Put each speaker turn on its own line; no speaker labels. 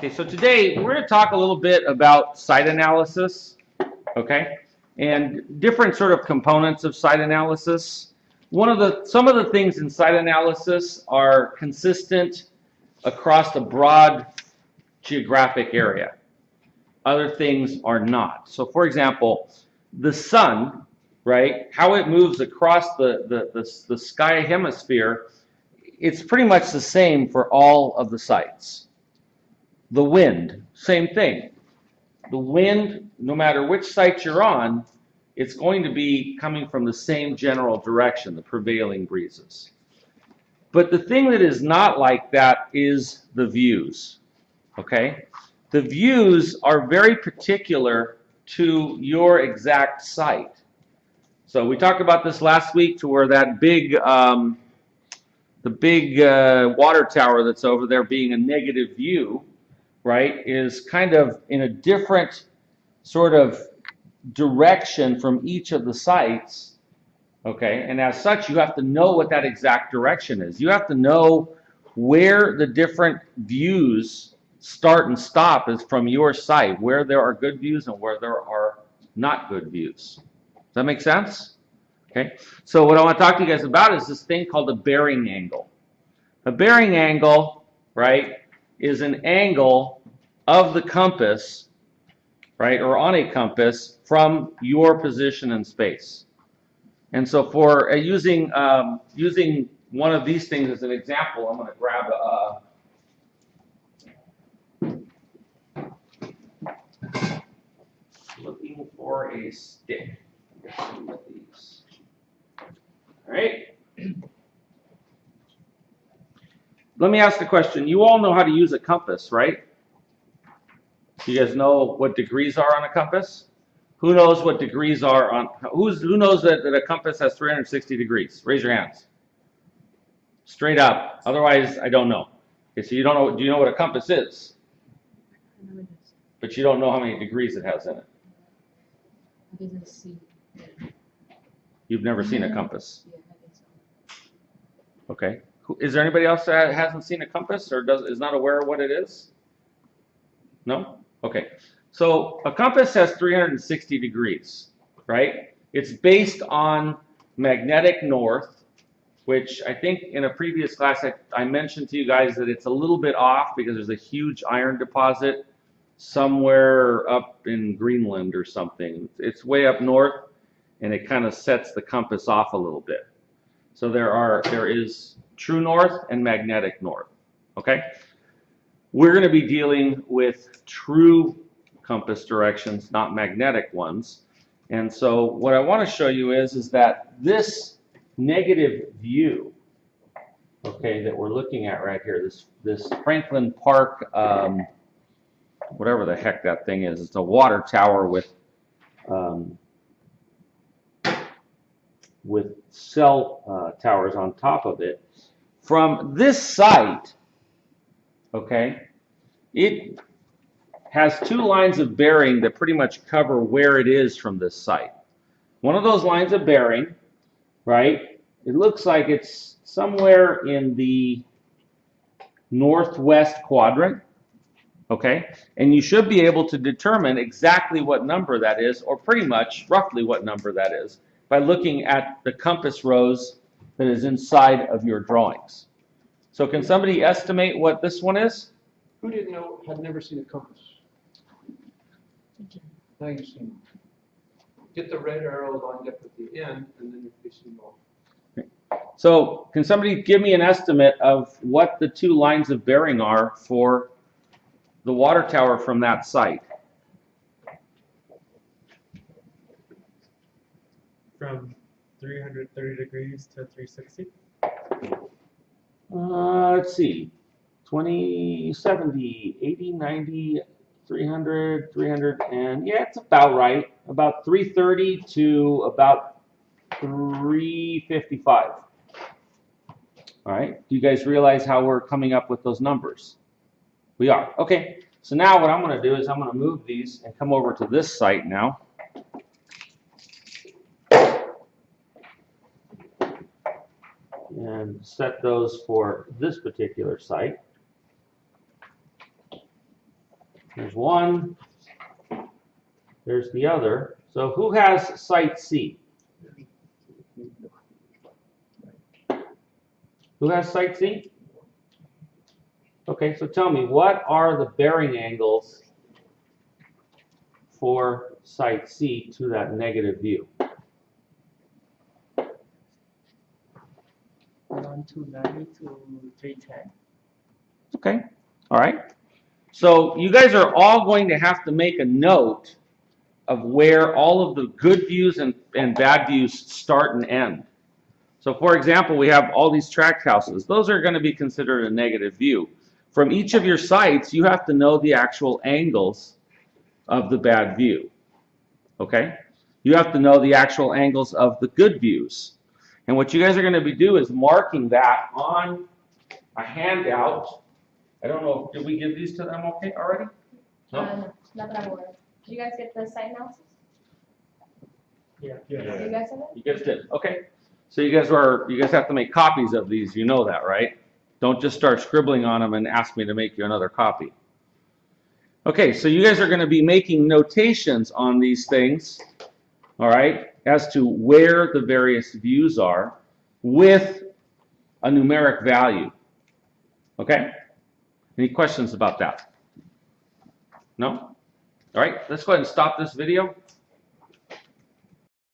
Okay, so today we're going to talk a little bit about site analysis, okay, and different sort of components of site analysis. Some of the things in site analysis are consistent across a broad geographic area. Other things are not. So, for example, the sun, right? How it moves across the sky hemisphere, it's pretty much the same for all of the sites. The wind, same thing. The wind, no matter which site you're on, it's going to be coming from the same general direction, the prevailing breezes. But the thing that is not like that is the views, okay? The views are very particular to your exact site. So we talked about this last week to where that big, the big water tower that's over there being a negative view, right, is kind of in a different sort of direction from each of the sites, okay? And as such, you have to know what that exact direction is. You have to know where the different views start and stop is from your site, where there are good views and where there are not good views. Does that make sense? Okay, so what I want to talk to you guys about is this thing called a bearing angle. A bearing angle, right, is an angle of the compass, right, or on a compass from your position in space. And so for using one of these things as an example, I'm going to grab looking for a stick. With these. All right. Let me ask the question. You all know how to use a compass, right? You guys know what degrees are on a compass? Who knows what degrees are on? Who knows that a compass has 360 degrees? Raise your hands. Straight up. Otherwise, I don't know. Okay, so you don't know. Do you know what a compass is? But you don't know how many degrees it has in it.
I didn't see.
You've never seen a compass. Okay. Is there anybody else that hasn't seen a compass or is not aware of what it is? No? Okay. So a compass has 360 degrees, right? It's based on magnetic north, which I think in a previous class I mentioned to you guys that it's a little bit off because there's a huge iron deposit somewhere up in Greenland or something. It's way up north, and it kind of sets the compass off a little bit. So there is true north and magnetic north, okay? We're going to be dealing with true compass directions, not magnetic ones. And so what I want to show you is that this negative view, okay, that we're looking at right here, this Franklin Park, whatever the heck that thing is, it's a water tower with cell towers on top of it. From this site, okay, it has two lines of bearing that pretty much cover where it is from this site. One of those lines of bearing, right, it looks like it's somewhere in the northwest quadrant, okay, and you should be able to determine exactly what number that is, or pretty much roughly what number that is, by looking at the compass rose that is inside of your drawings. So can somebody estimate what this one is?
Who didn't know, had never seen a compass? Now you've seen it. Get the red arrow lined up at the end, and then you're facing off.
So can somebody give me an estimate of what the two lines of bearing are for the water tower from that site?
From 330 degrees to 360?
Let's see. 20, 70, 80, 90, 300, 300, and yeah, it's about right. About 330 to about 355. All right. Do you guys realize how we're coming up with those numbers? We are. Okay. So now what I'm going to do is I'm going to move these and come over to this site now. And set those for this particular site. There's one. There's the other. So who has site C? Who has site C? Okay, so tell me, what are the bearing angles for site C to that negative view?
129 to 310.
Okay, all right. So you guys are all going to have to make a note of where all of the good views and bad views start and end. So for example, we have all these tract houses. Those are going to be considered a negative view. From each of your sites, you have to know the actual angles of the bad view. Okay? You have to know the actual angles of the good views. And what you guys are going to be doing is marking that on a handout. I don't know, did we give these to them okay already? No?
No, not that I'm aware of. Did you guys get the site analysis?
Yeah.
Did you guys have it?
You guys did. Okay. So you guys have to make copies of these. You know that, right? Don't just start scribbling on them and ask me to make you another copy. Okay, so you guys are going to be making notations on these things, all right, as to where the various views are with a numeric value. Okay? Any questions about that? No? All right, let's go ahead and stop this video.